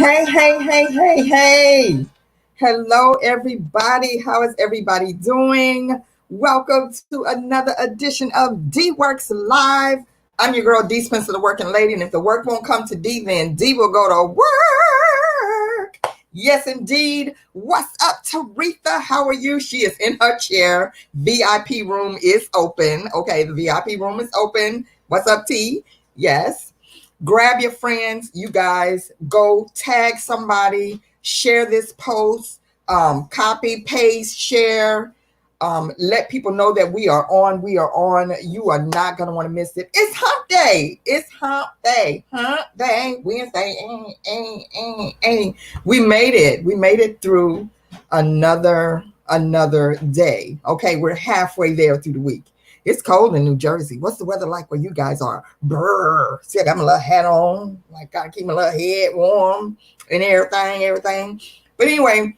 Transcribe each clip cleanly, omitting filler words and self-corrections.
Hey, hey, hey, hey, hey. Hello, everybody. How is everybody doing? Welcome to another edition of DeeWorks Live. I'm your girl, D. Spencer, the working lady. And if the work won't come to D, then D will go to work. Yes, indeed. What's up, Taretha? How are you? She is in her chair. VIP room is open. Okay, the VIP room is open. What's up, T? Yes. Grab your friends, you guys, go tag somebody, share this post, copy, paste, share, let people know that we are on. You are not going to want to miss it. It's hump day. Hump day, Wednesday. We made it through another day. Okay, we're halfway there through the week. It's cold in New Jersey. What's the weather like where you guys are? Brr. See, I got my little hat on. Like, gotta keep my little head warm and everything. But anyway,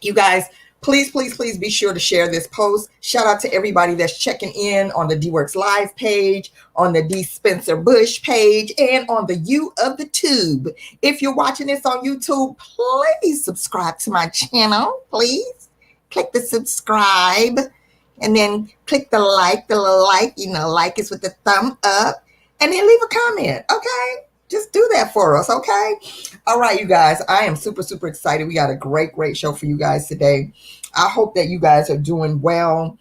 you guys, please be sure to share this post. Shout out to everybody that's checking in on the DeeWorks Live page, on the D. Spencer Bush page, and on the U of the Tube. If you're watching this on YouTube, please subscribe to my channel. Please click the subscribe. And then click the little like, like is with the thumb up. And then leave a comment, okay? Just do that for us, okay? All right, you guys, I am super excited. We got a great show for you guys today. I hope that you guys are doing well.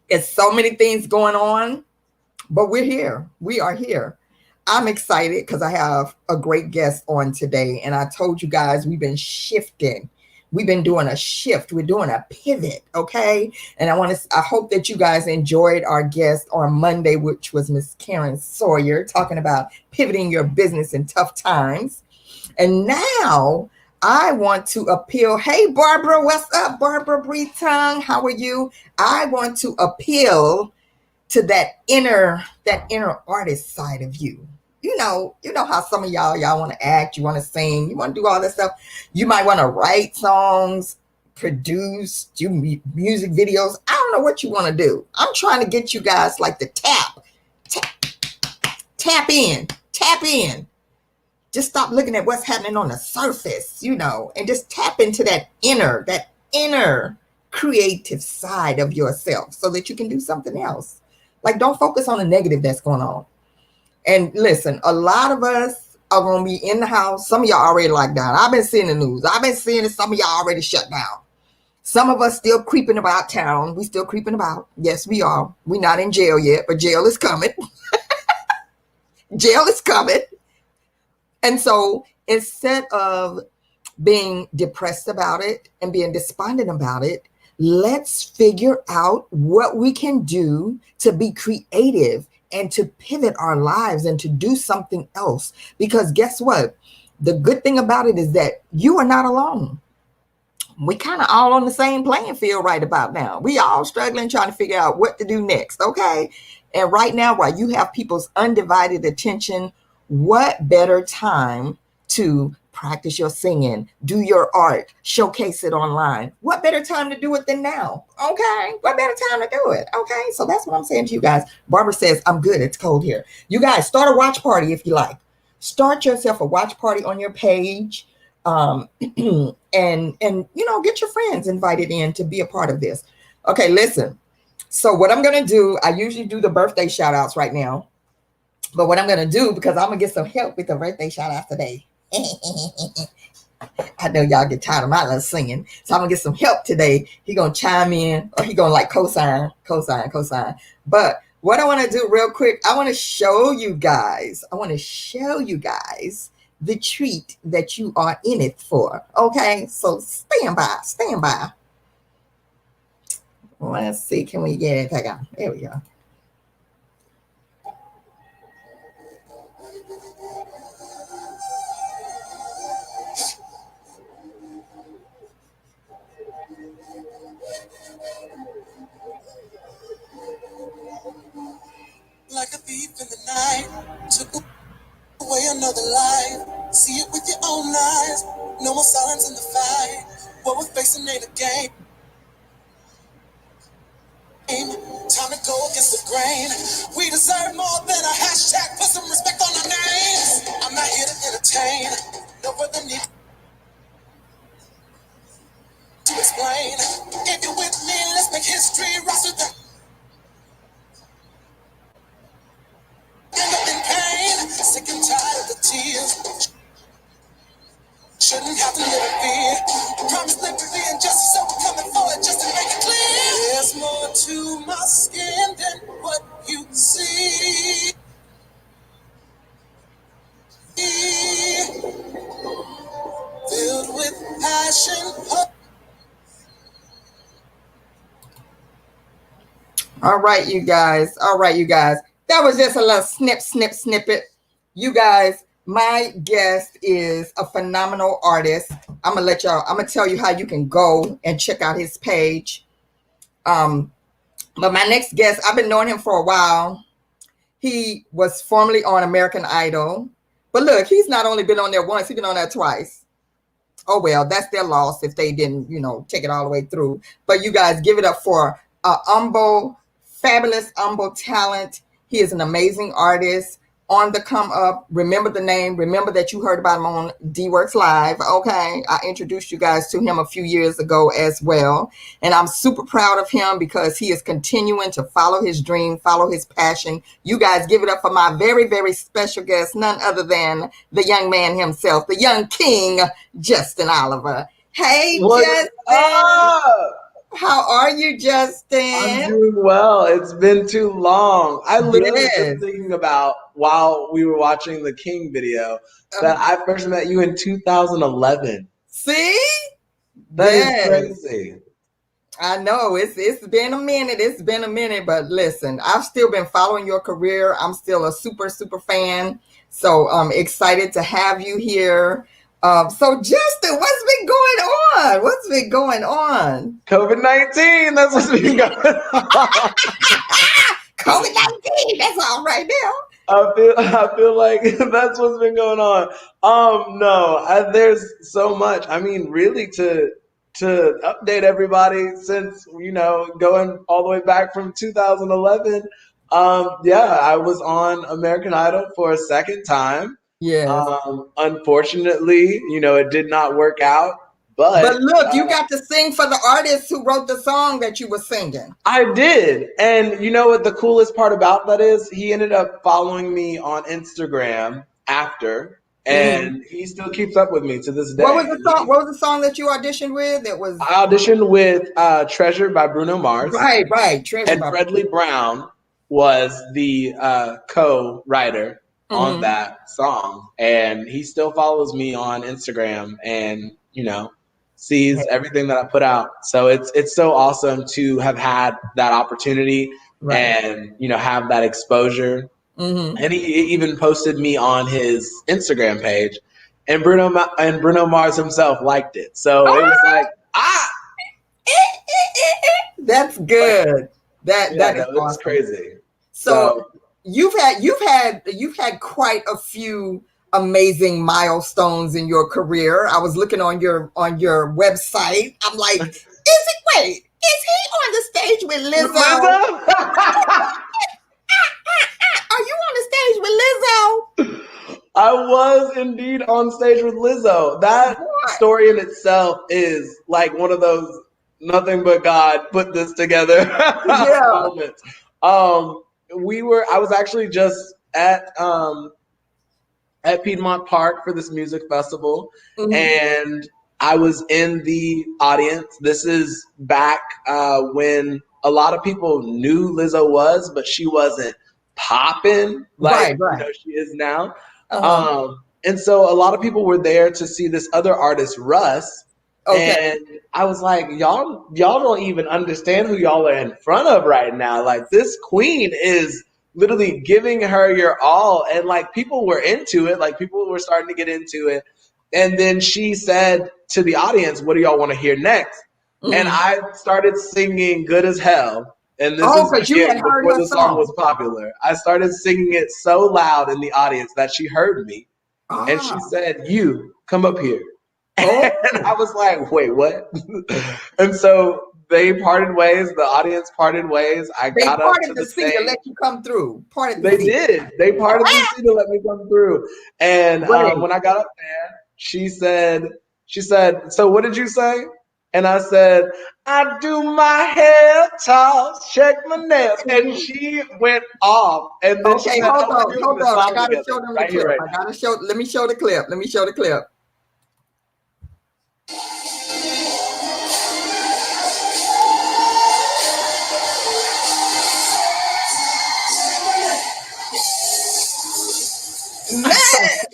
It's so many things going on, but we're here. We are here. I'm excited because I have a great guest on today. And I told you guys we've been shifting. We've been doing a shift. We're doing a pivot, okay? And I hope that you guys enjoyed our guest on Monday, which was Miss Karen Sawyer, talking about pivoting your business in tough times. And now I want to appeal. Hey, Barbara, what's up? Barbara Breton, how are you? I want to appeal to that inner artist side of you. You know how some of y'all want to act, you want to sing, you want to do all that stuff. You might want to write songs, produce, do music videos. I don't know what you want to do. I'm trying to get you guys like the tap in. Just stop looking at what's happening on the surface, and just tap into that inner creative side of yourself so that you can do something else. Like, don't focus on the negative that's going on. And listen, a lot of us are going to be in the house. Some of y'all already locked down. I've been seeing the news. I've been seeing that some of y'all already shut down. Some of us still creeping about town. We still creeping about. Yes, we are. We're not in jail yet, but jail is coming. Jail is coming. And so instead of being depressed about it and being despondent about it, let's figure out what we can do to be creative and to pivot our lives and to do something else. Because guess what? The good thing about it is that you are not alone. We kind of all on the same playing field right about now. We all struggling, trying to figure out what to do next, okay? And right now, while you have people's undivided attention, what better time to practice your singing, do your art, showcase it online? What better time to do it than now? Okay, what better time to do it? Okay, so that's what I'm saying to you guys. Barbara says, I'm good, it's cold here. You guys, start a watch party if you like. Start yourself a watch party on your page, and get your friends invited in to be a part of this. Okay, listen. So what I'm going to do, I usually do the birthday shout outs right now. But what I'm going to do, because I'm going to get some help with the birthday shout out today. I know y'all get tired of my little singing. So I'm going to get some help today. He going to chime in, or he going to like co-sign. But what I want to do real quick, I want to show you guys the treat that you are in it for. Okay, so stand by. Let's see, can we get it? There we go. Like a thief in the night, took away another life. See it with your own eyes. No more silence in the fight. What we're facing ain't a game. Time to go against the grain. We deserve more than a hashtag. Put some respect on our names. I'm not here to entertain. No further need to explain. If you're with me, let's make history. Rise with the end up in pain. Sick and tired of the tears. Shouldn't have to live in fear. Promise liberty and justice, so we're coming for it just to make it clear. There's more to my skin than what you see. Filled with passion, hope. All right, you guys. All right, you guys. That was just a little snippet. You guys, my guest is a phenomenal artist. I'm gonna tell you how you can go and check out his page. But my next guest, I've been knowing him for a while. He was formerly on American Idol. But look, he's not only been on there once, he's been on there twice. Oh, well, that's their loss if they didn't, take it all the way through. But you guys give it up for fabulous talent. He is an amazing artist on the come up. Remember the name. Remember that you heard about him on DeeWorks Live. Okay. I introduced you guys to him a few years ago as well. And I'm super proud of him because he is continuing to follow his dream, follow his passion. You guys give it up for my very, very special guest, none other than the young man himself, the young king, Justin Oliver. Hey, Justin. How are you, Justin? I'm doing well. It's been too long. I literally was thinking about while we were watching the King video that I first met you in 2011. See? That is crazy. I know it's been a minute. It's been a minute, but listen, I've still been following your career. I'm still a super fan. So I'm excited to have you here. So Justin, what's been going on? What's been going on? COVID-19. That's what's been going on. COVID-19. That's all right now. I feel like that's what's been going on. No, there's so much. I mean, really to update everybody since, going all the way back from 2011. I was on American Idol for a second time. Yes. Unfortunately, it did not work out. But look, you got to sing for the artist who wrote the song that you were singing. I did. And you know what the coolest part about that is? He ended up following me on Instagram after, and he still keeps up with me to this day. What was the song? What was the song that you auditioned with? I auditioned with Treasure by Bruno Mars. Right. Treasure. And Fredley Brown was the co-writer on that song, and he still follows me on Instagram and sees everything that I put out. So it's so awesome to have had that opportunity and have that exposure. And he even posted me on his Instagram page, and Bruno Mars himself liked it. So it was like that's good. That is awesome. It's crazy. So you've had quite a few amazing milestones in your career. I was looking on your website. I'm like, is he on the stage with Lizzo? Are you on the stage with Lizzo? I was indeed on stage with Lizzo. That story in itself is like one of those nothing but God put this together moments. I was actually just at Piedmont Park for this music festival, and I was in the audience. This is back when a lot of people knew Lizzo was, but she wasn't popping like she is now. And so a lot of people were there to see this other artist, Russ. And I was like, y'all don't even understand who y'all are in front of right now. Like, this queen is literally giving her your all. And like, people were into it. Like, people were starting to get into it. And then she said to the audience, what do y'all want to hear next? And I started singing Good as Hell. And this is again, before the song was popular. I started singing it so loud in the audience that she heard me. And she said, you come up here. And I was like, wait, what? And so they parted ways. The audience parted ways. I They got up to parted the the sea to stage. let you come through. Parted the They sea. did. They parted the sea to let me come through. And Wait. when I got up there, she said, "So what did you say?" And I said, "I do my hair toss, check my nails." And she went off. And then she Okay, said, hold "Oh, we're on, doing hold the on. I song gotta together show them the right here, clip. right I now." gotta show. Let me show the clip. Let me show the clip. Man,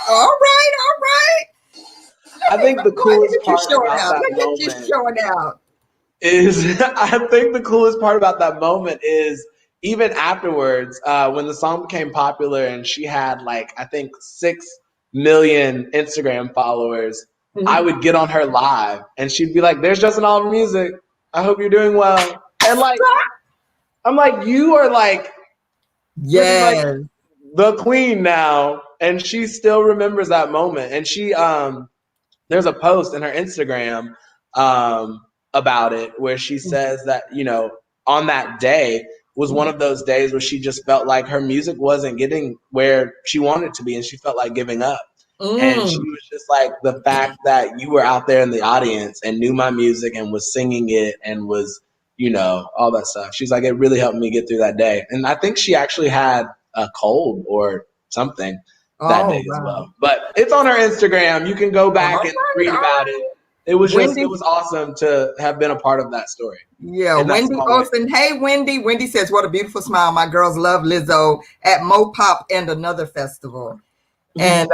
all right, all right. I think the Look coolest at you part showing about out. that Look at you moment showing out. is I think the coolest part about that moment is even afterwards, when the song became popular and she had like I think 6 million Instagram followers, I Mhm. would get on her live and she'd be like, "There's Justin Oliver Music. I hope you're doing well." And like I'm like, you are like pretty much Yes. the queen now, and she still remembers that moment. And she there's a post in her Instagram about it where she says that, on that day was one of those days where she just felt like her music wasn't getting where she wanted it to be and she felt like giving up. And she Mm. was just like, the fact that you were out there in the audience and knew my music and was singing it and was, all that stuff. She's like, it really helped me get through that day. And I think she actually had a cold or something that day Oh as wow. well. But it's on her Instagram. You can go All back and right, read all about it. right. It Wendy. was awesome to have been a part of that story Yeah, in that Wendy small way. Olsen. Hey, Wendy. Wendy says, "What a beautiful smile. My girls love Lizzo at Mopop and another festival." And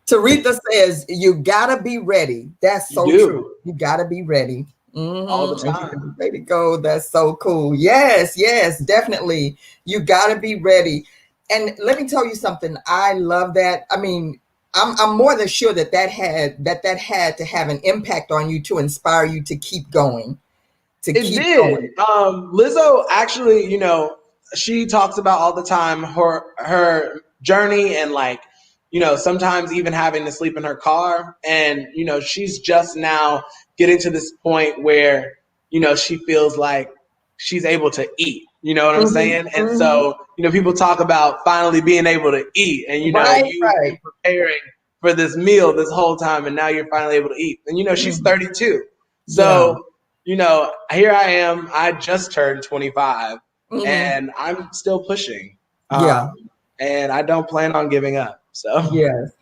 Taretha says, "You gotta be ready." That's You so true. do You gotta be ready. all the And she time. said, ready to go. That's so cool. Yes, yes, definitely. You gotta be ready. And let me tell you something. I love that. I mean, I'm more than sure that had to have an impact on you to inspire you to keep going, to It keep going. did. Lizzo actually, she talks about all the time her journey and like, sometimes even having to sleep in her car. And, she's just now getting to this point where, she feels like she's able to eat. You know what I'm Mhm, saying? And mhm. so, people talk about finally being able to eat and, Right, you've been right. preparing for this meal this whole time and now you're finally able to eat. And, she's Mhm. 32. Yeah. So, here I am. I just turned 25 Mhm. and I'm still pushing. Yeah. And I don't plan on giving up. So, Yes.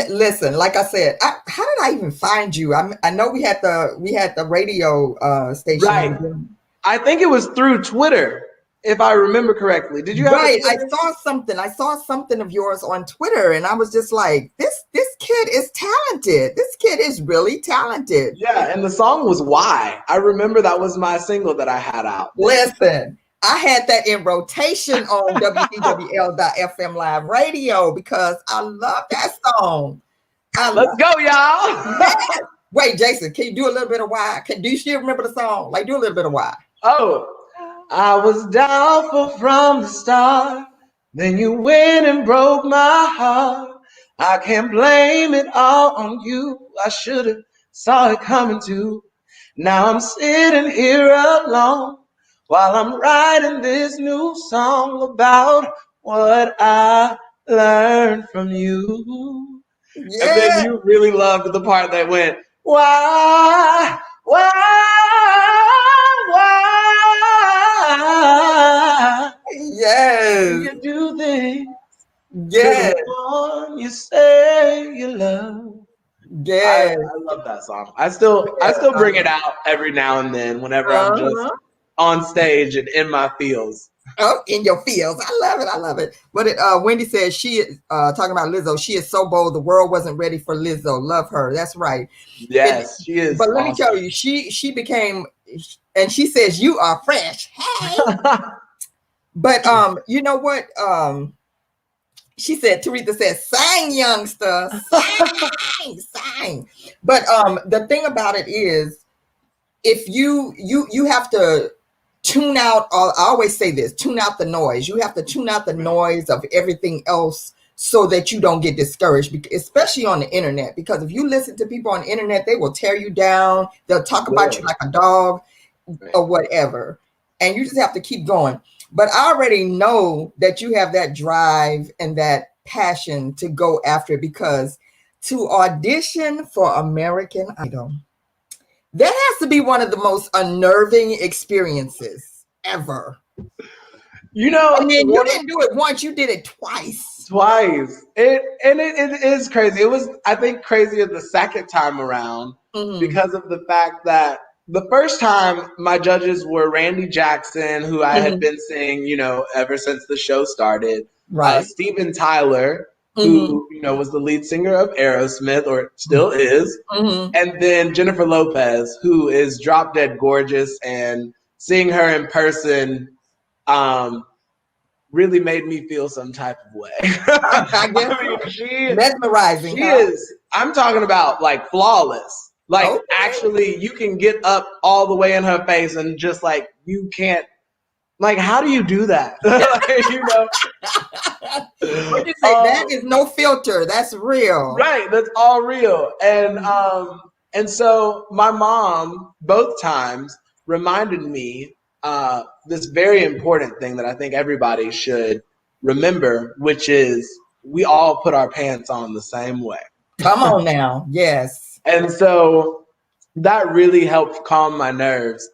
Listen, like I said, how did I even find you? I know we had the radio station in the right. beginning. I think it was through Twitter, if I remember correctly. Did you have a Right. I Twitter? saw something. I saw something of yours on Twitter, and I was just like, this kid is talented. This kid is really talented. Yeah. And the song was Why. I remember that was my single that I had out then. Listen, I had that in rotation on WDWL.FM live radio because I love that song. I Let's love go, y'all. Yes. Wait, Jason, can you do a little bit of why? Do you still remember the song? Like, do a little bit of why. Oh, I was doubtful from the start. Then you went and broke my heart. I can't blame it all on you. I should have saw it coming too. Now I'm sitting here alone while I'm writing this new song about what I learned from you. And then Yeah. you really loved the part that went, why, why do Yes. you do this to the Yes. one you say you love? Yes. I love that song. I still bring it out every now and then whenever I'm just Uh-huh. on stage and in my feels. Oh, in your fields. I love it. I love it. But Wendy says she is talking about Lizzo. She is so bold. The world wasn't ready for Lizzo. Love her. That's right. And Yes, she is but let me tell awesome. you, she became and she says, "You are fresh." Hey. But you know what? She said, Teresa said, "Sang, youngster, sang." But the thing about it is, if you have to tune out. I always say this: tune out the noise. You have to tune out the noise of everything else so that you don't get discouraged, especially on the internet. Because if you listen to people on the internet, they will tear you down. They'll talk about you like a dog or whatever, and you just have to keep going. But I already know that you have that drive and that passion to go after it, because to audition for American Idol, that has to be one of the most unnerving experiences ever. You know, and then you didn't do it once, you did it twice. It is crazy. It was, I think, crazier the second time around because of the fact that the first time my judges were Randy Jackson, who I had been seeing, ever since the show started. Right. Steven Tyler, who, was the lead singer of Aerosmith, or still is. And then Jennifer Lopez, who is drop dead gorgeous, and seeing her in person really made me feel some type of way. I guess I mean, mesmerizing. She is, I'm talking about like flawless. Like actually you can get up all the way in her face and just like, you can't, like, how do you do that? What you say? That is no filter. That's real. Right. That's all real. And so my mom both times reminded me this very important thing that I think everybody should remember, which is we all put our pants on the same way. Come on now. Yes. And so that really helped calm my nerves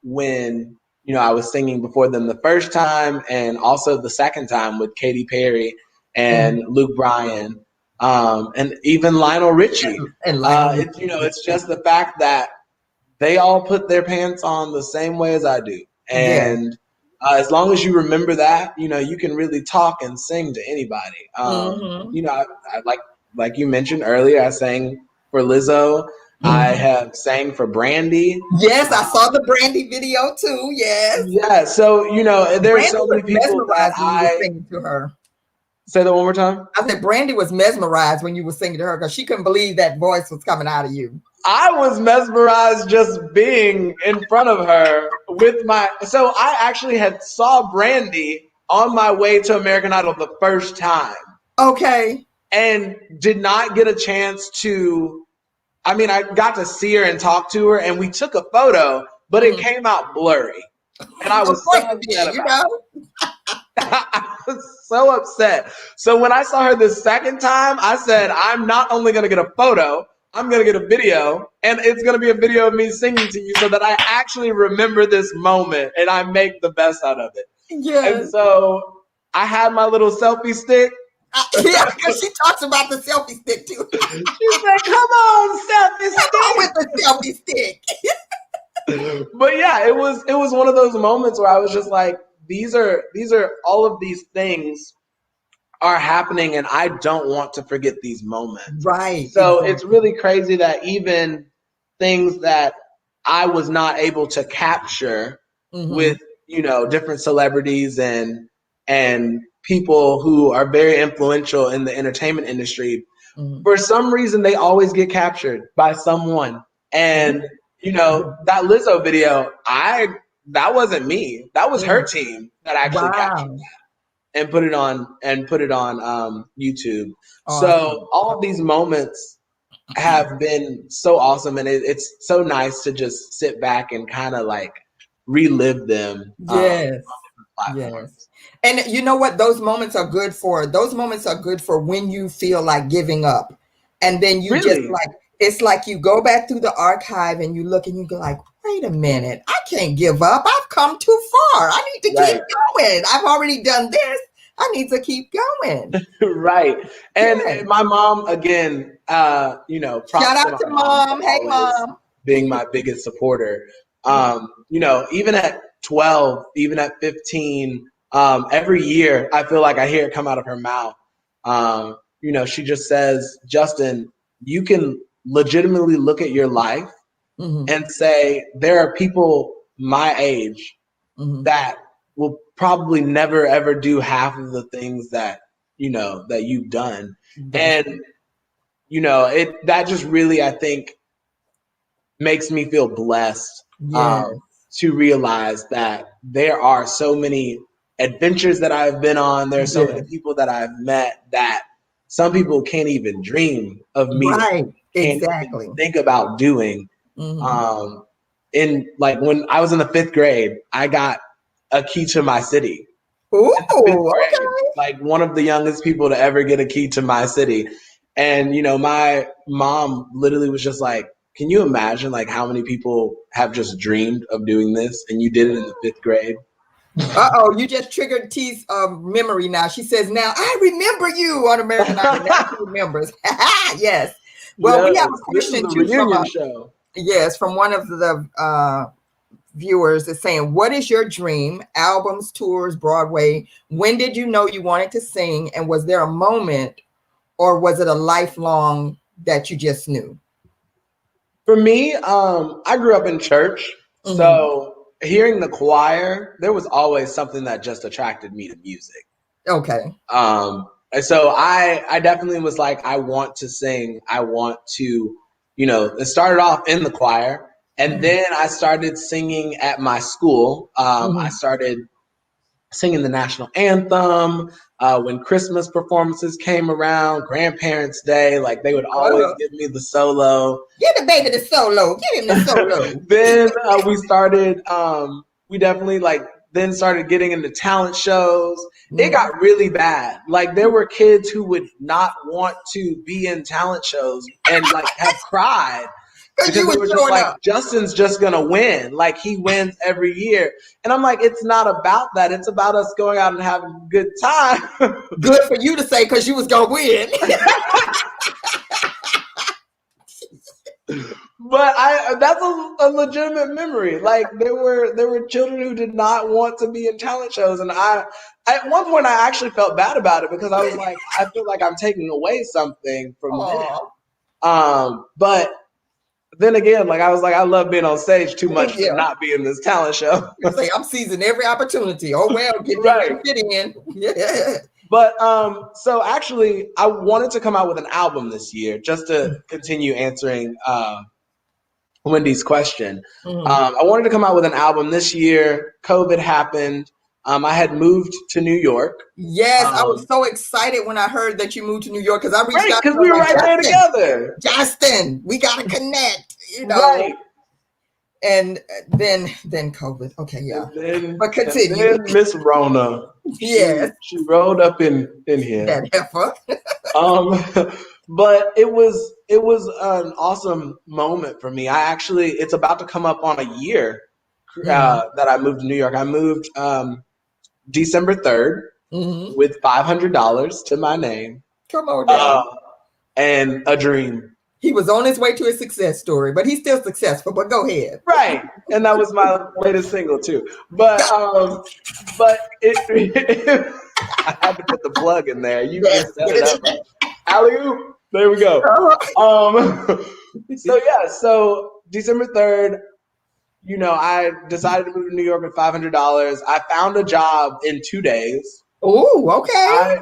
when, I was singing before them the first time, and also the second time with Katy Perry and Luke Bryan, and even Lionel Richie. And it's just the fact that they all put their pants on the same way as I do. And as long as you remember that, you can really talk and sing to anybody. I like you mentioned earlier, I sang for Lizzo. I have sang for Brandy. Yes, I saw the Brandy video too. Yes. Yeah. So, there's so many people that I singing to her. Say that one more time. I said Brandy was mesmerized when you were singing to her, because she couldn't believe that voice was coming out of you. I was mesmerized just being in front of her with so I actually had saw Brandy on my way to American Idol the first time. Okay. And did not get a chance to, I got to see her and talk to her, and we took a photo, but it came out blurry. And I was so upset about it. I was so upset. So when I saw her the second time, I said, I'm not only going to get a photo, I'm going to get a video, and it's going to be a video of me singing to you so that I actually remember this moment and I make the best out of it. Yes. And so I had my little selfie stick. Yeah, because she talks about the selfie stick too. She's like, come on, selfie stick. Come on with the selfie stick. But yeah, it was one of those moments where I was just like, these are all of these things are happening, and I don't want to forget these moments. Right. So It's really crazy that even things that I was not able to capture with, different celebrities and people who are very influential in the entertainment industry, for some reason, they always get captured by someone. And, that Lizzo video, that wasn't me. That was her team that actually captured that and put it on YouTube. Awesome. So all of these moments have been so awesome, and it's so nice to just sit back and kind of like relive them. Yes. Yes. And you know what? Those moments are good for when you feel like giving up. And then you just like, it's like you go back through the archive and you look and you go like, wait a minute, I can't give up. I've come too far. I need to keep going. I've already done this. I need to keep going. Right. And my mom, again, shout out to mom. Hey, mom. Being my biggest supporter. Even at 12, even at 15, every year, I feel like I hear it come out of her mouth. She just says, Justin, you can legitimately look at your life and say, there are people my age that will probably never ever do half of the things that, that you've done. And, that just really, I think, makes me feel blessed to realize that there are so many adventures that I've been on. There are so many people that I've met that some people can't even dream of meeting, can't even think about doing. In like when I was in the 5th grade, I got a key to my city. Ooh, Grade, okay. like one of the youngest people to ever get a key to my city. And, my mom literally was just like, can you imagine like how many people have just dreamed of doing this and you did it in the 5th grade? Uh-oh, you just triggered T's memory now. She says, now I remember you on American Idol. Now she remembers. Yes. Well, we have a question too from show. Yes, from one of the viewers is saying, what is your dream? Albums, tours, Broadway. When did you know you wanted to sing? And was there a moment or was it a lifelong that you just knew? For me, I grew up in church. So hearing the choir, there was always something that just attracted me to music. Okay. And so I definitely was like, I want to sing. I want to, it started off in the choir. And then I started singing at my school. I started singing the national anthem. When Christmas performances came around, Grandparents' Day, like they would always give me the solo. Give the baby the solo. Give him the solo. Then we definitely then started getting into talent shows. It got really bad. Like there were kids who would not want to be in talent shows and have cried. Because they were just like, Justin's just going to win. Like, he wins every year. And I'm like, it's not about that. It's about us going out and having a good time. Good for you to say because you was going to win. But that's a legitimate memory. Like, there were children who did not want to be in talent shows. And at one point, I actually felt bad about it because I was like, I feel like I'm taking away something from them. But then again, I was like, I love being on stage too much to not be in this talent show. I'm seizing every opportunity. Oh, well, get in. Yeah. But so actually, I wanted to come out with an album this year just to continue answering Wendy's question. I wanted to come out with an album this year. COVID happened. I had moved to New York. Yes, I was so excited when I heard that you moved to New York because I reached out because we were right there together. Justin, we got to connect, Right. And then COVID. Okay, yeah. But continue. And then Miss Rona. Yes. She rolled up in here. That heifer. But it was an awesome moment for me. It's about to come up on a year that I moved to New York. I moved December 3rd with $500 to my name. Come on down. And a dream. He was on his way to a success story, but he's still successful. But go ahead. Right, and that was my latest single too. But it I had to put the plug in there. You just set it up. Alley-oop. There we go. So December 3rd. I decided to move to New York with $500. I found a job in 2 days. Oh, okay.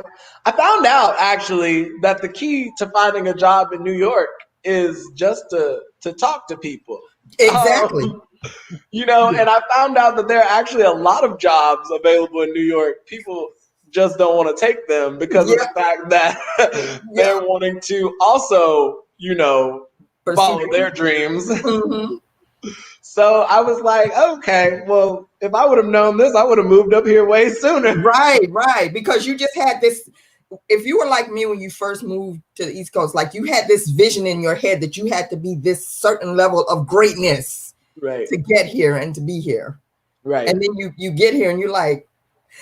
I found out actually that the key to finding a job in New York is just to talk to people. Exactly. And I found out that there are actually a lot of jobs available in New York. People just don't want to take them because of the fact that they're wanting to also, follow their dreams. So I was like, okay, well, if I would have known this, I would have moved up here way sooner. Right. Because you just had this, if you were like me when you first moved to the East Coast, you had this vision in your head that you had to be this certain level of greatness to get here and to be here. Right. And then you get here and you're like,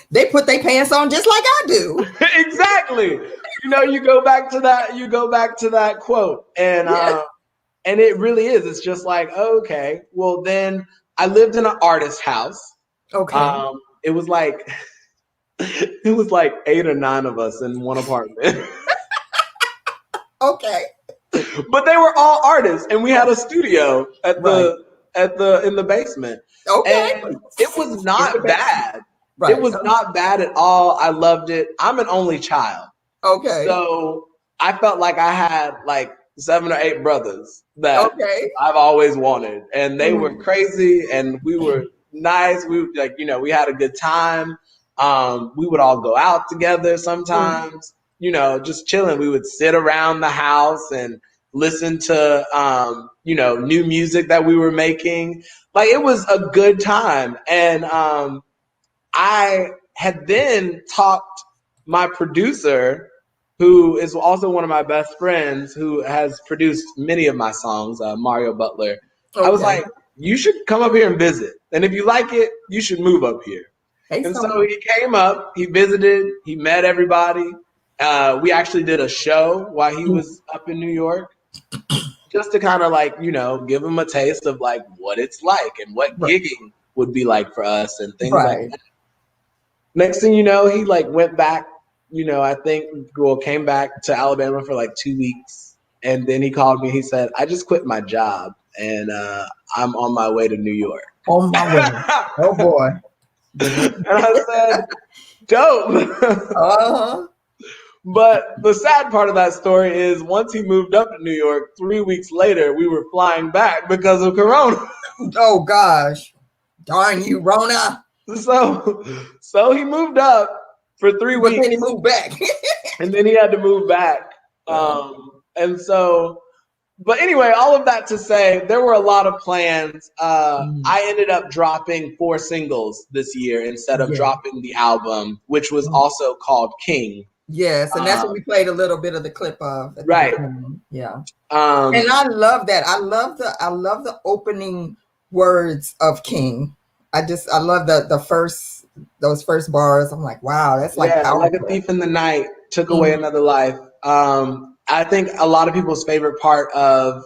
they put their pants on just like I do. Exactly. You go back to that quote and it really is. It's just like, okay, well then I lived in an artist house. Okay. It was like 8 or 9 of us in one apartment. Okay. But they were all artists, and we had a studio at Right. in the basement. Okay. And it was not bad. Right. It was not bad at all. I loved it. I'm an only child. Okay. So I felt like I had like 7 or 8 brothers that Okay. I've always wanted. And they were crazy and we were nice. We like, we had a good time. We would all go out together sometimes, just chilling. We would sit around the house and listen to new music that we were making. Like it was a good time. And I had then talked my producer, who is also one of my best friends, who has produced many of my songs, Mario Butler. Okay. I was like, you should come up here and visit. And if you like it, you should move up here. And so he came up, he visited, he met everybody. We actually did a show while he was up in New York, just to kind of like, give him a taste of like what it's like and what gigging would be like for us and things like that. Next thing you know, he like went back, came back to Alabama for like 2 weeks. And then he called me. He said, I just quit my job and I'm on my way to New York. On my way. Oh, boy. And I said, dope. Uh-huh. But the sad part of that story is once he moved up to New York, 3 weeks later, we were flying back because of Corona. Oh, gosh. Darn you, Rona. So he moved up for 3 weeks. But then he moved back. And then he had to move back. But anyway, all of that to say, there were a lot of plans. I ended up dropping 4 singles this year instead of dropping the album, which was also called King. Yes, and that's what we played a little bit of the clip of. Right. Yeah. And I love that. I love the opening words of King. I love those first bars. I'm like, wow, that's like powerful. Like a thief in the night, took away another life. I think a lot of people's favorite part of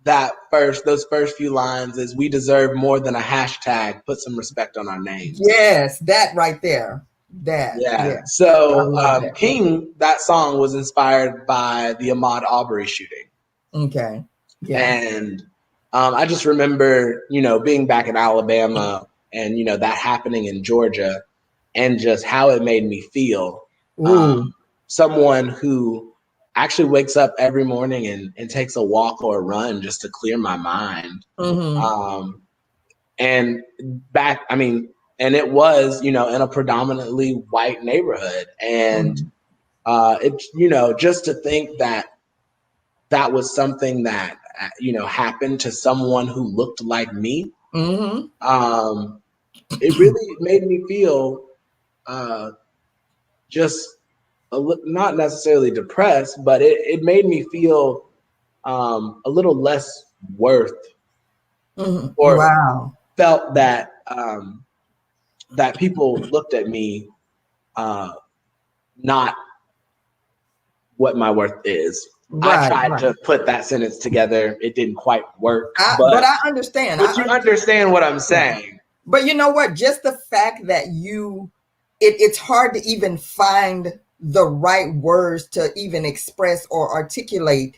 those first few lines is we deserve more than a hashtag. Put some respect on our names. Yes, that right there. That. Yeah. So King, that song was inspired by the Ahmaud Arbery shooting. Okay. Yeah. And I just remember, being back in Alabama and, that happening in Georgia and just how it made me feel. Someone who actually wakes up every morning and takes a walk or a run just to clear my mind. And it was, in a predominantly white neighborhood. And just to think that was something that, happened to someone who looked like me. It really made me feel not necessarily depressed, but it made me feel a little less worth or felt that that people looked at me not what my worth is. I tried to put that sentence together. It didn't quite work. But I understand. But you understand what I'm saying. But you know what? Just the fact that it's hard to even find the right words to even express or articulate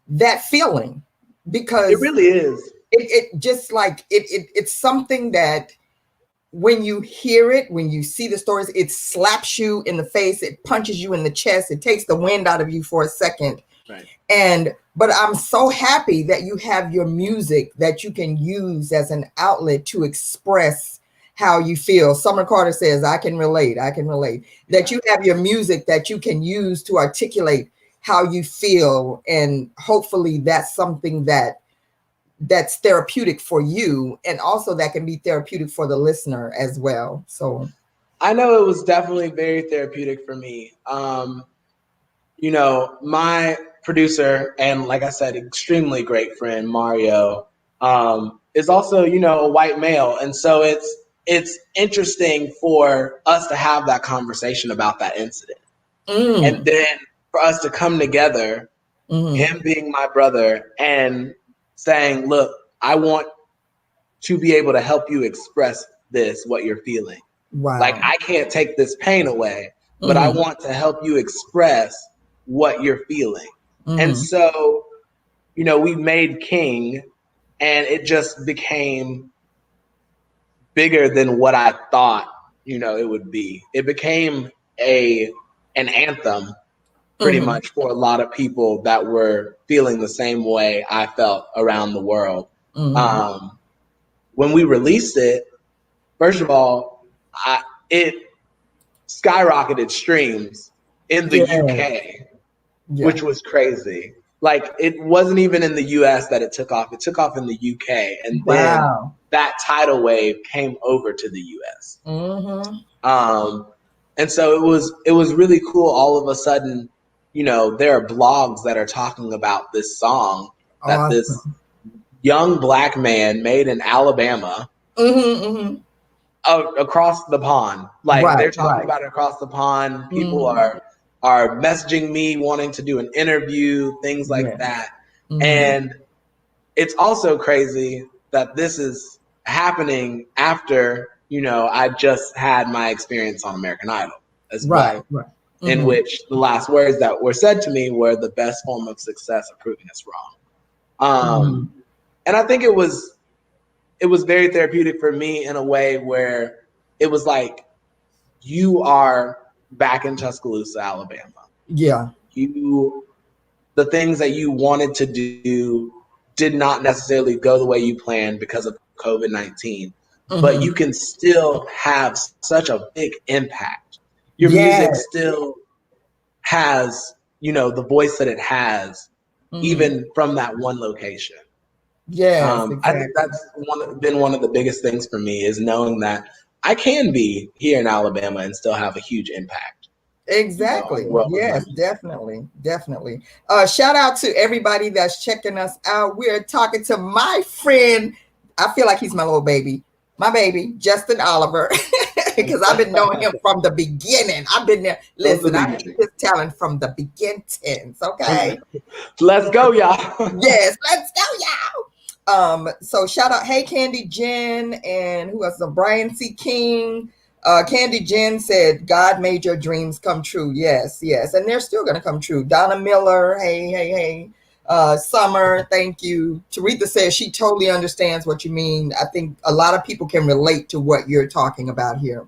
that feeling, because it really is. It just like it's something that when you hear it, when you see the stories, it slaps you in the face, it punches you in the chest, it takes the wind out of you for a second. Right. But I'm so happy that you have your music that you can use as an outlet to express how you feel. Summer Carter says, I can relate. That you have your music that you can use to articulate how you feel. And hopefully that's something that's therapeutic for you, and also that can be therapeutic for the listener as well. So I know it was definitely very therapeutic for me. My producer and, like I said, extremely great friend Mario is also, a white male, and so it's interesting for us to have that conversation about that incident, and then for us to come together, him being my brother and saying, look, I want to be able to help you express what you're feeling. Wow. Like, I can't take this pain away, but I want to help you express what you're feeling. And so we made King, and it just became bigger than what I thought, it would be. It became an anthem pretty much for a lot of people that were feeling the same way I felt around the world. When we released it, first of all, it skyrocketed streams in the UK, which was crazy. Like, it wasn't even in the US that it took off. It took off in the UK, and then that tidal wave came over to the US. And so it was really cool. All of a sudden, there are blogs that are talking about this song that this young Black man made in Alabama across the pond. Like, they're talking about it across the pond. People are messaging me wanting to do an interview, things like that. And it's also crazy that this is happening after, I just had my experience on American Idol as well, in which the last words that were said to me were the best form of success of proving us wrong. And I think it was very therapeutic for me in a way where it was like, you are back in Tuscaloosa, Alabama. The things that you wanted to do did not necessarily go the way you planned because of COVID-19, but you can still have such a big impact. Your music still has, the voice that it has, even from that one location. Exactly. I think that's been one of the biggest things for me, is knowing that I can be here in Alabama and still have a huge impact. Exactly. Yes, definitely. Shout out to everybody that's checking us out. We're talking to my friend. I feel like he's my little baby. My baby, Justin Oliver, because I've been knowing him from the beginning. I've been there. Listen, I need his talent from the beginnings. Okay. Let's go, y'all. Yes, let's go, y'all. So shout out, hey, Candy Jen, and who else? Brian C. King. Candy Jen said, God made your dreams come true. Yes. And they're still going to come true. Donna Miller, hey. Summer, thank you. Taretha says she totally understands what you mean. I think a lot of people can relate to what you're talking about here.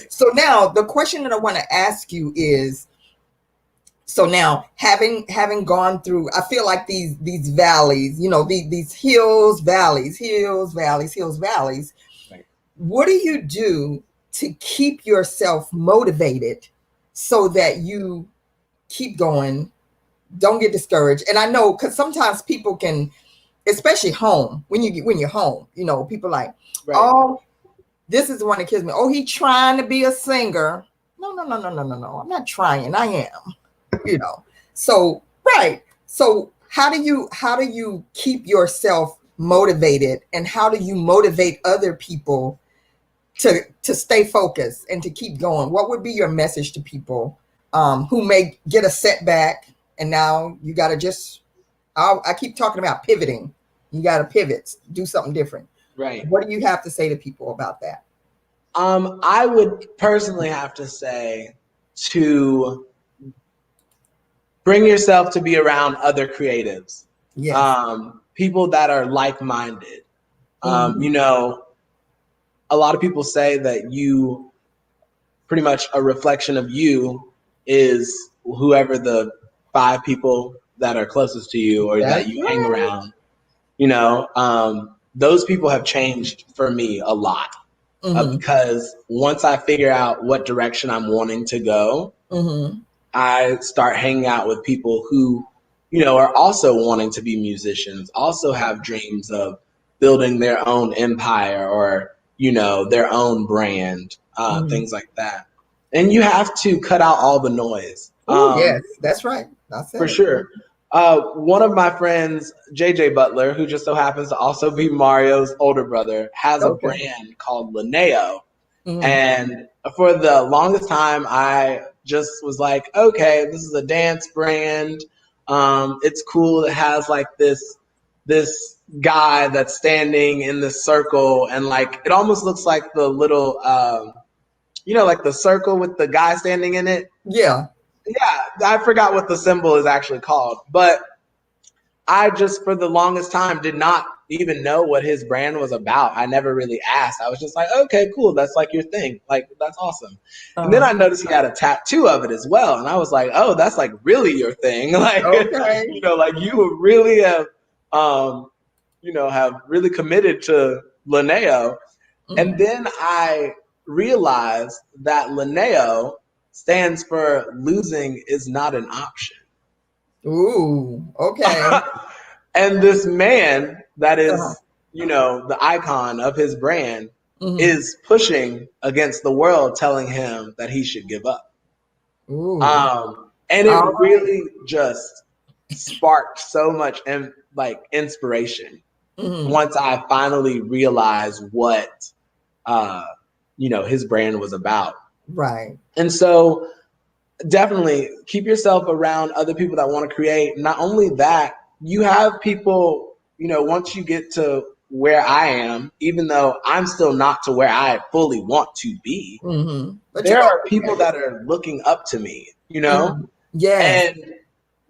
So now the question that I want to ask you is, so now having gone through, I feel like these valleys, these hills, valleys. Right. What do you do to keep yourself motivated so that you keep going, don't get discouraged? And I know, because sometimes people can, especially home, when you're home, people like, oh, this is the one that kills me. Oh, he trying to be a singer. No. I'm not trying. I am. So so how do you keep yourself motivated, and how do you motivate other people to stay focused and to keep going? What would be your message to people who may get a setback, and now you got to I keep talking about pivoting. You got to pivot, do something different. Right. What do you have to say to people about that? I would personally have to say to bring yourself to be around other creatives. Yes. People that are like-minded. A lot of people say that you, pretty much a reflection of you is whoever the 5 people that are closest to you or that you hang around. Those people have changed for me a lot. Because once I figure out what direction I'm wanting to go, I start hanging out with people who, are also wanting to be musicians, also have dreams of building their own empire or, their own brand, things like that. And you have to cut out all the noise. Yes, that's right. For sure. One of my friends, JJ Butler, who just so happens to also be Mario's older brother, has a brand called Linneo. And for the longest time, I just was like, okay, this is a dance brand. It's cool. It has like this guy that's standing in this circle, and like it almost looks like the little, like the circle with the guy standing in it. Yeah. I forgot what the symbol is actually called, but I just, for the longest time, did not even know what his brand was about. I never really asked. I was just like, okay, cool. That's like your thing. Like, that's awesome. And then Uh, I noticed he had a tattoo of it as well. And I was like, oh, that's like really your thing. Like, okay. like you really have, have really committed to Linneo. And then I realized that Linneo stands for losing is not an option. Ooh, okay. And this man that Uh-huh. is, the icon of his brand Mhm. is pushing against the world, telling him that he should give up. Ooh. And it All right. really just sparked so much inspiration Mhm. once I finally realized what his brand was about. Right. And so definitely keep yourself around other people that want to create. Not only that, you have people, once you get to where I am, even though I'm still not to where I fully want to be, But you're there gonna are be people that are looking up to me, there. Mhm. Yes. and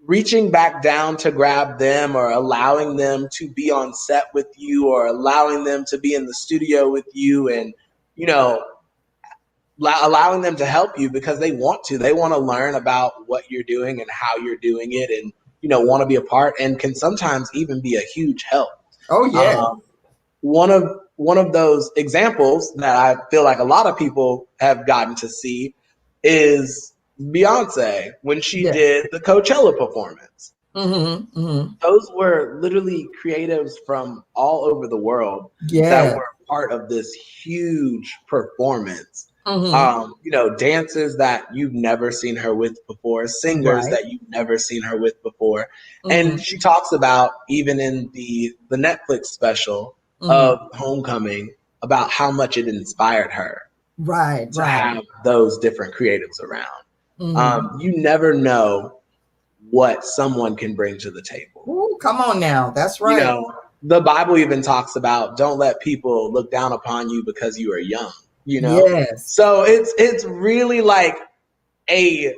reaching back down to grab them or allowing them to be on set with you or allowing them to be in the studio with you and, you know, allowing them to help you because they want to. They want to learn about what you're doing and how you're doing it and, want to be a part and can sometimes even be a huge help. Oh yeah. Um, one of those examples that I feel like a lot of people have gotten to see is Beyonce when she Yes. did the Coachella performance. Mhm. Mhm. Those were literally creatives from all over the world that Yes. were part of this huge performance. Mhm. Dancers that you've never seen her with before, singers Right. that you've never seen her with before. And Mhm. she talks about, even in the Netflix special Mhm. of Homecoming, about how much it inspired her Right. to Right. have those different creatives around. Mhm. You never know what someone can bring to the table. Ooh, come on now. That's You right. know, the Bible even talks about don't let people look down upon you because you are young. Yes. So it's really like a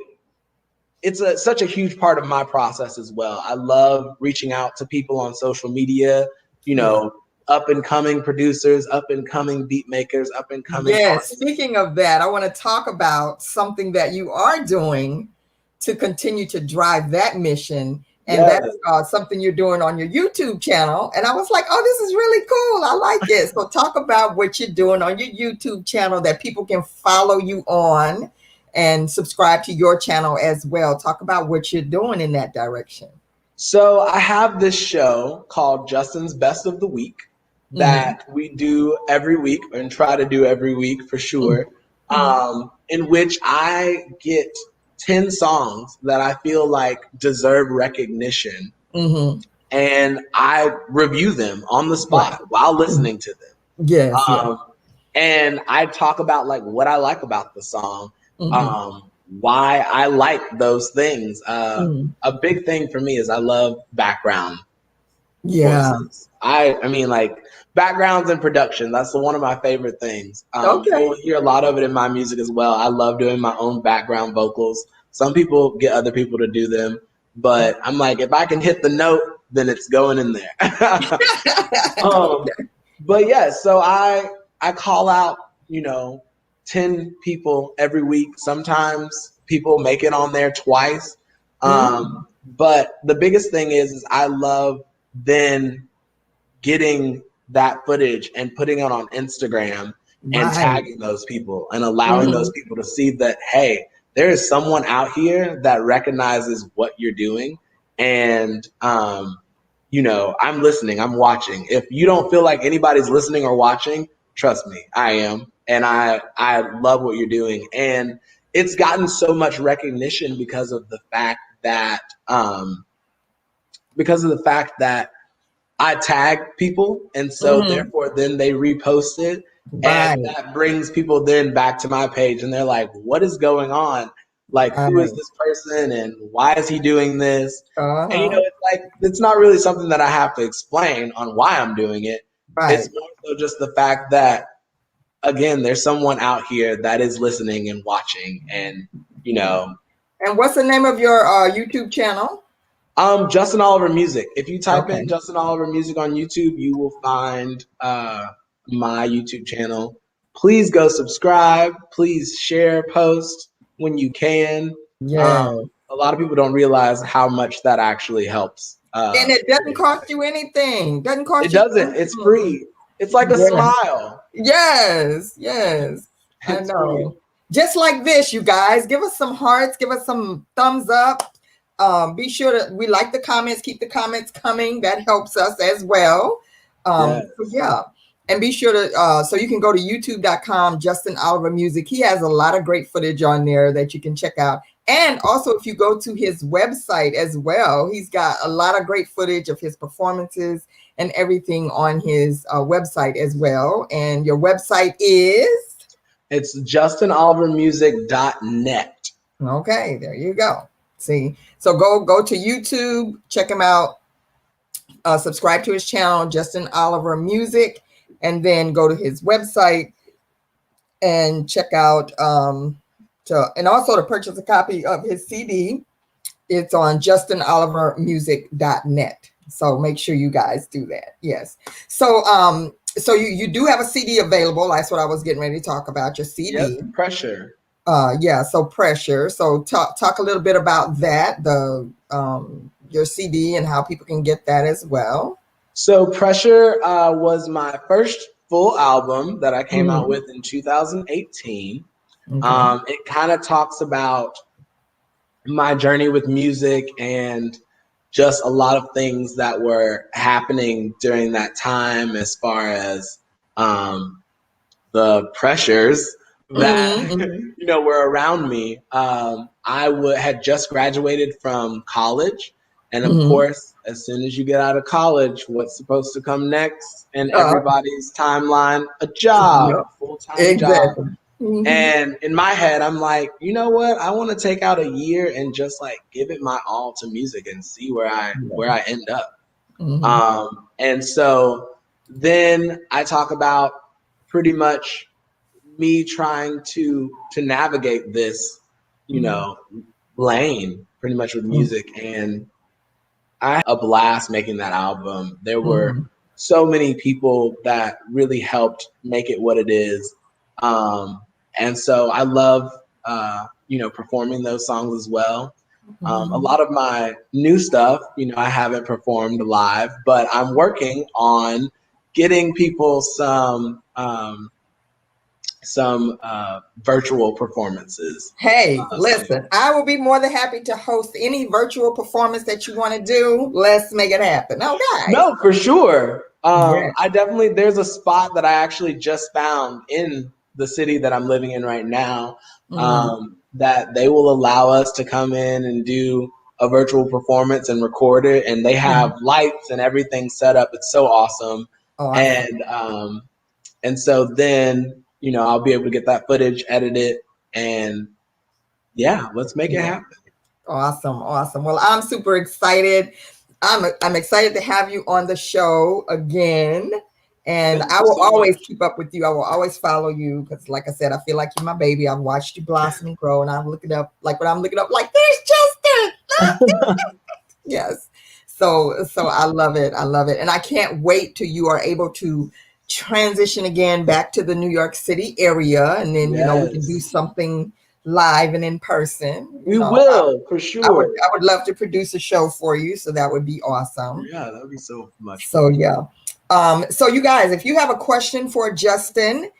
such a huge part of my process as well. I love reaching out to people on social media, you Yeah. know, up and coming producers, up and coming beat makers, up and coming Yes. artists. Speaking of that, I want to talk about something that you are doing to continue to drive that mission. And Yeah. that's something you're doing on your YouTube channel. And I was like, oh, this is really cool. I like it. So talk about what you're doing on your YouTube channel that people can follow you on and subscribe to your channel as well. Talk about what you're doing in that direction. So I have this show called Justin's Best of the Week Mhm. that we do every week and try to do every week for Mhm. sure, in which I get 10 songs that I feel like deserve recognition Mhm. and I review them on the Right. spot while Mhm. listening to them. Yes. Yes. And I talk about like what I like about the song, Mhm. why I like those things. Mhm. A big thing for me is I love background Yeah. voices. I mean, like backgrounds and production. That's one of my favorite things. Okay. You'll hear a lot of it in my music as well. I love doing my own background vocals. Some people get other people to do them, but I'm like, if I can hit the note, then it's going in there. um, but yeah, so I call out, you know, 10 people every week. Sometimes people make it on there twice. Mm. But the biggest thing is I love then getting that footage and putting it on Instagram and Right. tagging those people and allowing those Mhm. people to see that, hey, there is someone out here that recognizes what you're doing. And, I'm listening, I'm watching. If you don't feel like anybody's listening or watching, trust me, I am. And I love what you're doing. And it's gotten so much recognition because of the fact that I tag people, and so Mhm. therefore then they repost it, and Right. that brings people then back to my page, and they're like, "What is going on? Like, who is Right. this person, and why is he doing this?" And Uh-huh. it's like it's not really something that I have to explain on why I'm doing it. It's Right. more so just the fact that again, there's someone out here that is listening and watching, and you know, And what's the name of your YouTube channel? Justin Oliver Music. If you type Okay. in Justin Oliver Music on YouTube, you will find my YouTube channel. Please go subscribe. Please share, post when you can. Yeah. A lot of people don't realize how much that actually helps. And it doesn't cost you anything. Doesn't It cost you doesn't. It's anything. free. It's like a Yeah. smile. Yes. Yes. I It's free. know. Just like this, you guys, give us some hearts, give us some thumbs up. Be sure to, we like the comments, keep the comments coming. That helps us as well. Yes. So yeah. And be sure to, so you can go to youtube.com, Justin Oliver Music. He has a lot of great footage on there that you can check out. And also, if you go to his website as well, he's got a lot of great footage of his performances and everything on his website as well. And your website is? It's justinolivermusic.net. Okay, there you go. See, so go to YouTube, check him out, subscribe to his channel, Justin Oliver Music, and then go to his website and check out and also to purchase a copy of his CD. It's on justinolivermusic.net. So make sure you guys do that. Yes. So so you do have a CD available. That's what I was getting ready to talk about, your CD. Yep, Pressure. Yeah, so Pressure. So talk a little bit about that, the your CD and how people can get that as well. So Pressure was my first full album that I came out with in 2018. Okay. It kind of talks about my journey with music and just a lot of things that were happening during that time as far as the pressures that were around me. Had just graduated from college, and of course, as soon as you get out of college, what's supposed to come next in everybody's timeline? A job, Yep. full-time job. And in my head, I'm like, you know what? I want to take out a year and just like give it my all to music and see where I end up. And so then I talk about pretty much me trying to navigate this, lane pretty much with music. And I had a blast making that album. There were so many people that really helped make it what it is. And so I love, performing those songs as well. A lot of my new stuff, I haven't performed live, but I'm working on getting people some virtual performances. Hey, listen, I will be more than happy to host any virtual performance that you want to do. Let's make it happen. Okay. No, for sure. There's a spot that I actually just found in the city that I'm living in right now, that they will allow us to come in and do a virtual performance and record it. And they have lights and everything set up. It's so awesome. And so then, I'll be able to get that footage edited and let's make it happen. Awesome. Well, I'm super excited. I'm excited to have you on the show again. And I will always keep up with you. I will always follow you because, like I said, I feel like you're my baby. I've watched you blossom and grow, and I'm looking up, like when I'm looking up, like there's Justin. Yes. So I love it. And I can't wait till you are able to transition again back to the New York City area, and then we can do something live and in person. We will, for sure. I would love to produce a show for you, so that would be awesome. Yeah, that would be so much fun. So you guys, if you have a question for Justin,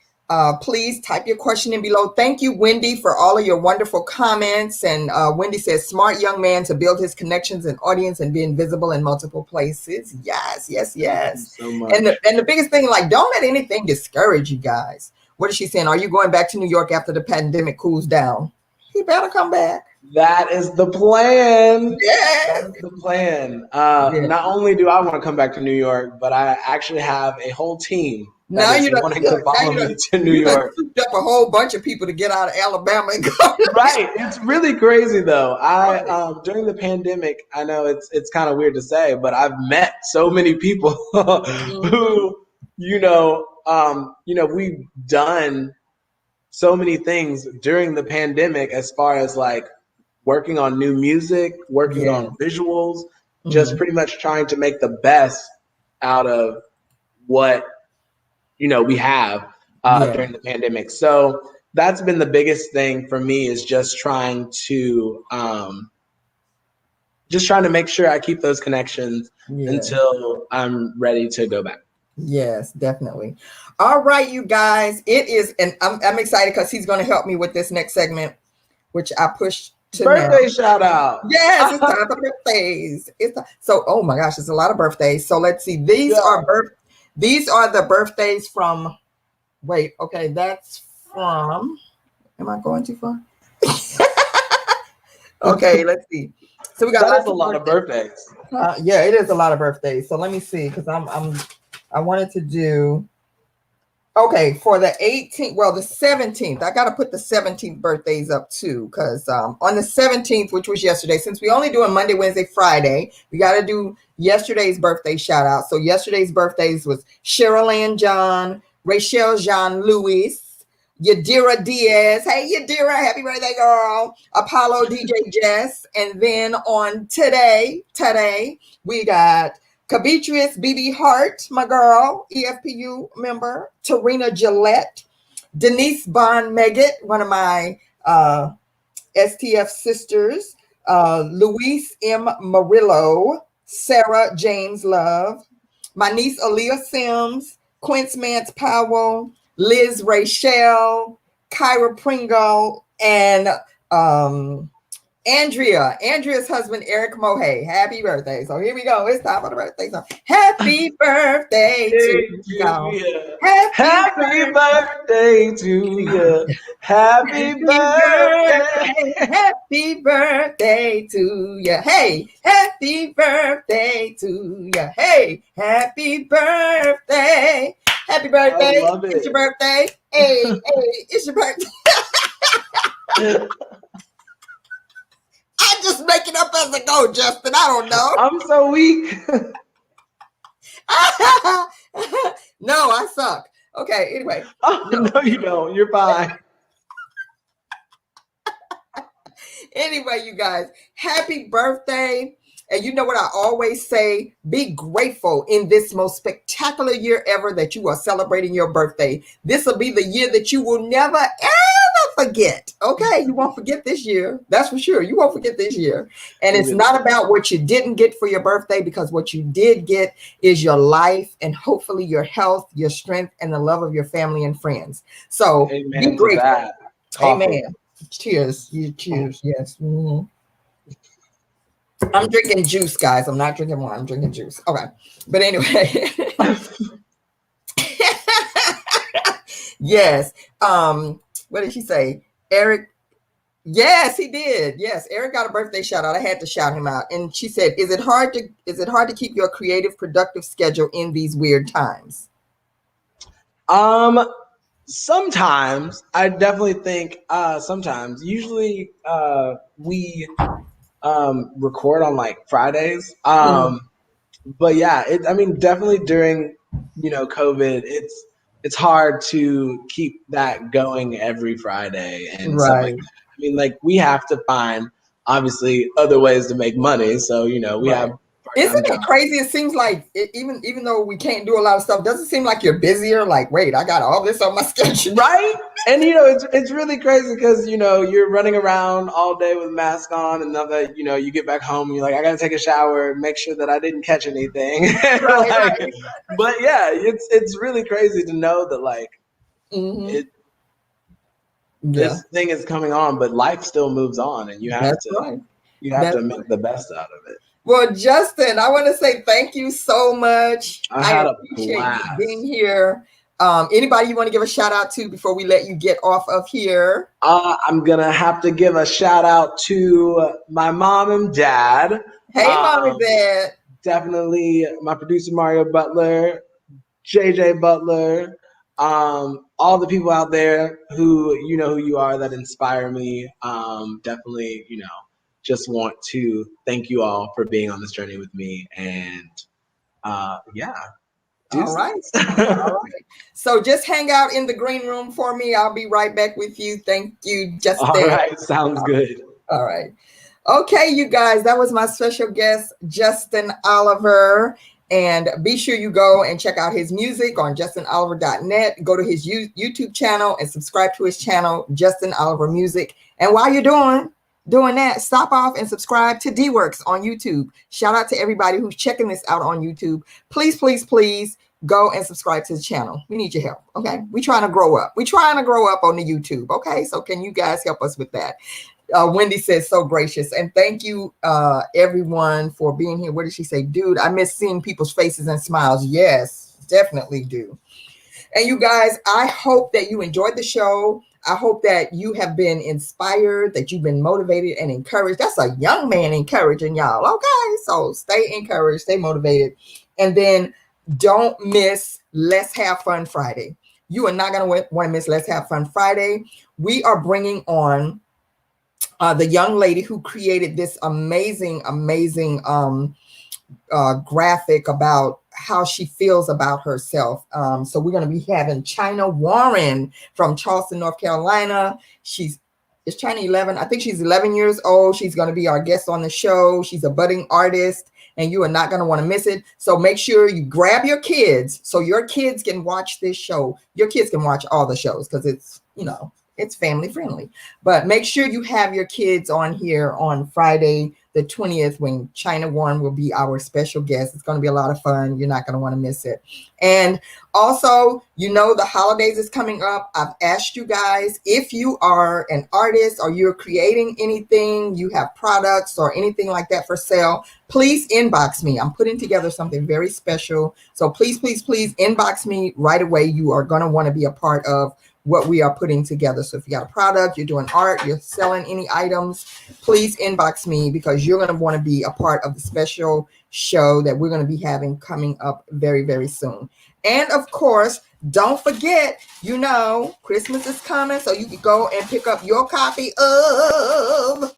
please type your question in below. Thank you, Wendy, for all of your wonderful comments. And Wendy says, smart young man to build his connections and audience and be invisible in multiple places. Yes. Thank you so much. And the biggest thing, like, don't let anything discourage you guys. What is she saying? Are you going back to New York after the pandemic cools down? He better come back. That is the plan. Yeah. That is the plan. Not only do I want to come back to New York, but I actually have a whole team that is wanting to follow me to New York. Souped up a whole bunch of people to get out of Alabama and go. Right. It's really crazy though. During the pandemic, I know it's kind of weird to say, but I've met so many people who, we've done so many things during the pandemic as far as like working on new music, working on visuals, just pretty much trying to make the best out of what, we have during the pandemic. So that's been the biggest thing for me, is just trying to make sure I keep those connections until I'm ready to go back. Yes, definitely. All right, you guys, it is, and I'm excited because he's going to help me with this next segment, which I pushed to birthday now. shout out. Yes, it's time for birthdays. So, oh my gosh, it's a lot of birthdays. So let's see. These are the birthdays from. Wait, okay, that's from. Am I going too far? Okay, let's see. So we got that is a lot of birthdays. Yeah, it is a lot of birthdays. So let me see, because I wanted to do. Okay, for the 18th, well, the 17th, I got to put the 17th birthdays up too, because on the 17th, which was yesterday, since we only do a Monday, Wednesday, Friday, we got to do yesterday's birthday shout out. So yesterday's birthdays was Cheryl Ann John, Rachel Jean Louis, Yadira Diaz. Hey, Yadira, happy birthday, girl. Apollo DJ Jess. And then on today, we got Kabitrius BB Hart, my girl, EFPU member, Tarina Gillette, Denise Bond Meggett, one of my STF sisters, Luis M. Murillo, Sarah James Love, my niece Aaliyah Sims, Quince Mance Powell, Liz Rachel, Kyra Pringle, and Andrea's husband, Eric Mohay. Happy birthday. So here we go. It's time for the birthday song. Happy birthday to you. Happy birthday to you. Happy birthday. Happy birthday to you. Hey, happy birthday to you. Hey, happy birthday. Happy birthday. I love it. It's your birthday. Hey, it's your birthday. I just make it up as I go, Justin. I don't know. I'm so weak. No, I suck. Okay, anyway. Oh, no, you don't. You're fine. Anyway, you guys, happy birthday. And you know what I always say, be grateful in this most spectacular year ever that you are celebrating your birthday. This will be the year that you will never, ever forget. Okay, you won't forget this year. That's for sure. You won't forget this year. And it's not about what you didn't get for your birthday, because what you did get is your life and hopefully your health, your strength, and the love of your family and friends. So be grateful. Amen. Cheers. Cheers. Yes. Mm-hmm. I'm drinking juice, guys. I'm not drinking wine. I'm drinking juice. Okay. But anyway. Yes. What did she say? Eric. Yes, he did. Yes. Eric got a birthday shout out. I had to shout him out. And she said, is it hard to keep your creative, productive schedule in these weird times? Sometimes. I definitely think sometimes. Usually we record on like Fridays. But yeah, definitely during, COVID, it's hard to keep that going every Friday and stuff like that. Like we have to find obviously other ways to make money. So, we have. Isn't it crazy? It seems like even though we can't do a lot of stuff, doesn't it seem like you're busier? Like, wait, I got all this on my schedule. Right? And, it's really crazy because, you're running around all day with mask on, and then that, you get back home and you're like, I got to take a shower, make sure that I didn't catch anything. Right. But yeah, it's really crazy to know that like this thing is coming on, but life still moves on, and you have to make the best out of it. Well, Justin, I want to say thank you so much. I appreciate you being here. Anybody you want to give a shout out to before we let you get off of here? I'm going to have to give a shout out to my mom and dad. Hey, mom and dad. Definitely my producer, Mario Butler, JJ Butler, all the people out there who, who you are, that inspire me. Definitely, just want to thank you all for being on this journey with me. And yeah. All right. All right. So just hang out in the green room for me. I'll be right back with you. Thank you, Justin. All right. Sounds good. All right. Okay, you guys, that was my special guest, Justin Oliver. And be sure you go and check out his music on justinoliver.net. Go to his YouTube channel and subscribe to his channel, Justin Oliver Music. And while you're doing that, stop off and subscribe to DeeWorks on YouTube. Shout out to everybody who's checking this out on YouTube. Please, please, please go and subscribe to the channel. We need your help. Okay. We're trying to grow up. We're trying to grow up on the YouTube. Okay. So can you guys help us with that? Wendy says, so gracious. And thank you, everyone, for being here. What did she say? Dude, I miss seeing people's faces and smiles. Yes, definitely do. And you guys, I hope that you enjoyed the show. I hope that you have been inspired, that you've been motivated and encouraged. That's a young man encouraging y'all. Okay, so stay encouraged, stay motivated. And then don't miss Let's Have Fun Friday. You are not going to want to miss Let's Have Fun Friday. We are bringing on the young lady who created this amazing graphic about how she feels about herself. So we're going to be having China Warren from Charleston, North Carolina. Is China 11? I think she's 11 years old. She's going to be our guest on the show. She's a budding artist, and you are not going to want to miss it. So make sure you grab your kids so your kids can watch this show. Your kids can watch all the shows because it's, it's family friendly. But make sure you have your kids on here on Friday, the 20th, when China Warren will be our special guest. It's going to be a lot of fun. You're not going to want to miss it. And also, the holidays is coming up. I've asked you guys, if you are an artist or you're creating anything, you have products or anything like that for sale, please inbox me. I'm putting together something very special. So please, please, please inbox me right away. You are going to want to be a part of what we are putting together. So if you got a product, you're doing art, you're selling any items, please inbox me, because you're going to want to be a part of the special show that we're going to be having coming up very, very soon. And of course, don't forget, Christmas is coming, so you can go and pick up your copy of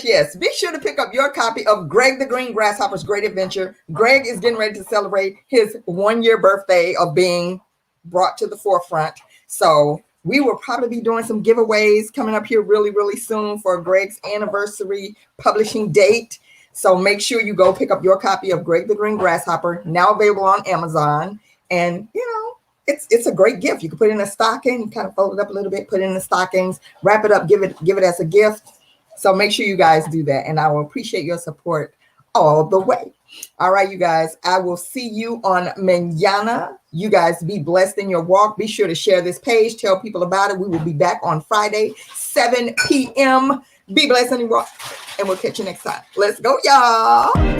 Yes. Be sure to pick up your copy of Greg the Green Grasshopper's Great Adventure. Greg is getting ready to celebrate his 1-year birthday of being brought to the forefront. So we will probably be doing some giveaways coming up here really, really soon for Greg's anniversary publishing date. So make sure you go pick up your copy of Greg the Green Grasshopper, now available on Amazon. And, it's a great gift. You can put it in a stocking, kind of fold it up a little bit, put it in the stockings, wrap it up, give it as a gift. So make sure you guys do that. And I will appreciate your support all the way. All right, you guys, I will see you on mañana. You guys be blessed in your walk. Be sure to share this page. Tell people about it. We will be back on Friday, 7 p.m. Be blessed in your walk. And we'll catch you next time. Let's go, y'all.